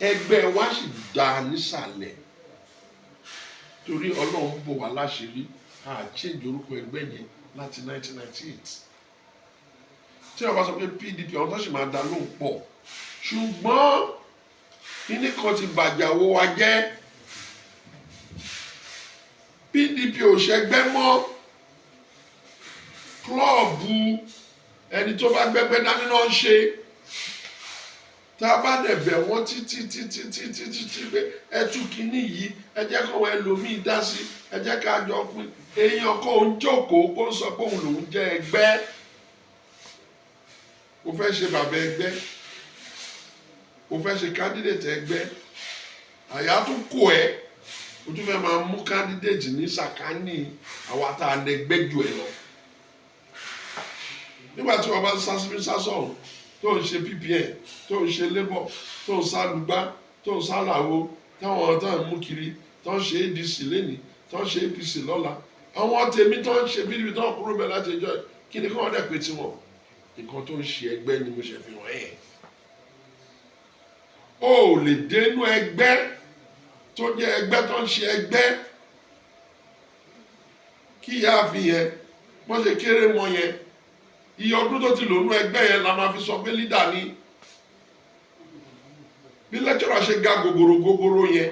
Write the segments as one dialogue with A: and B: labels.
A: ẹgbẹ́ wa sì dá nísàlẹ̀ torí Ọlọ́run bò wá láṣìírí change orúkọ ẹgbẹ́ yẹn láti 1998 tí wọ́n bá sọ pé PDP àwọn tó sì máa dá lóhùn pọ̀ ṣùgbọ́n kíní kan ti bàjẹ́ owó wa jẹ́ PDP ò ṣẹgbẹ́ mọ́ klọ́ọ̀bù ẹni tó bá gbẹgbẹ́ dání náà ń ṣe tá a bá dẹ̀ bẹ̀ wọ́n títí pé ẹ tú kínní yìí ẹ jẹ́ kó wọn ẹlòmíì dá sí ẹ jẹ́ ká jọ pín èèyàn kó ń jókòó kó ń sọ pé òun lòún jẹ́ ẹgbẹ́ o fẹ́ ṣe bàbá ẹgbẹ́ o fẹ́ ṣe candidate ẹgbẹ́ àyà tún kó ẹ o tún fẹ́ máa mú candidate ní sàkání àwa tá a lẹ́gbẹ́ jù ẹ lọ nígbà tí wọ́n bá sásíbí sásọ̀rọ̀ tó ń ṣe PPN tó ń ṣe labour tó ń sálùgbá tó ń sálàwo táwọn tó ń mú kiri tó ń ṣe ADC lẹ́nìí tó ń ṣe APC lọ́la àwọn tèmi tó ń ṣe PDP tó ń kúrò bẹ́ẹ̀ láti ẹjọ́ kí ni kí wọ́n dẹ̀ pé tiwọn nǹkan tó ń ṣe ẹgbẹ́ ni mo ṣe fi hàn ẹ́ o ò lè dénú ẹgbẹ́ tó jẹ́ ẹgbẹ́ tó ń ṣe ẹgbẹ́ kí ìyá àfihàn wọ́n ṣe kéré wọn yẹn iye ọdún tó ti lò nú ẹgbẹ́ yẹn la máa fi sọ pé lídà ni bí lẹ́kítọ́rà ṣe ga gogoro yẹn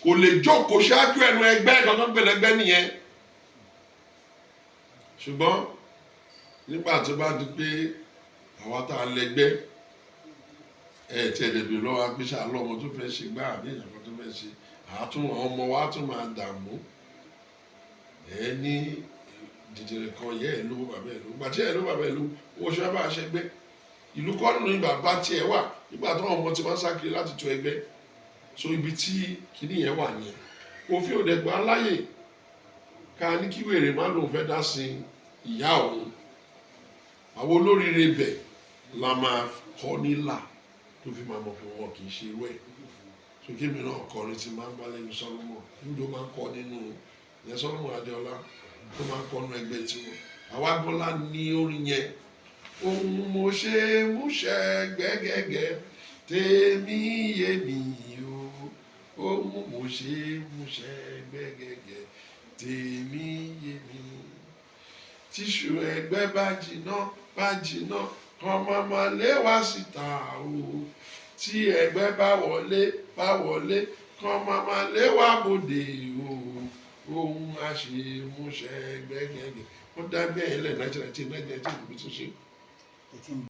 A: kò lè jókòó ṣáájú ẹnu ẹgbẹ́ ẹ̀kan tó ń pè lẹ́gbẹ́ nìyẹn ṣùgbọ́n nígbà tó bá di pé àwa tá a lẹ́gbẹ́ ẹ̀ tí ẹ̀ lè bèrè lọ́wọ́ agbésà lọ́mọ tó fẹ́ ṣe gbá àbí ìyàwó tó fẹ́ ṣe àwọn ọmọ wa tún máa dààmú ẹ ní dìdìrì kan yẹ ẹ lówó bàbá ẹ lówó gbàtí ẹ lówó bàbá ẹ lówó owó ṣe bá a ṣe gbé ìlú kọ́ nínú bàbá tiẹ̀ wà nígbà tó àwọn ọmọ ti máa ń sákiri láti tó ẹgbẹ́ so ibi tí kinní yẹn wà nìyẹn òfin òde gbà láyè ká ní kí wèrè má lòun fẹ́ dá sí ìyá òun àwọn olóríire bẹ̀ la máa kọ́ nílà tó fi máa mọ̀ pé wọn kì í ṣe irú ẹ̀ so kí mi náà kọrin ti máa ń bá lẹ́nu Solomon níbi ó máa ń kọ́ nínú ìyẹn Solomon Adéọlá tó máa ń kọ́ nínú ẹgbẹ́ tiwọn àwa gbọ́lá ní orin yẹn ohun mo ṣe múṣẹ gbẹ́gẹ́gẹ́ tèmi yé mi o ohun mo ṣe múṣẹ gbẹ́gẹ́gẹ́ tèmi yé mi tíṣù ẹgbẹ́ bá jìnnà kan máa lé wá síta o tí ẹgbẹ́ bá wọlé kan máa lé wá bòde o ohun àṣemúṣẹ gbẹ́gẹ́gẹ́ wọ́n dá bẹ́ẹ̀ lẹ̀ 1919 níbi tó ṣe.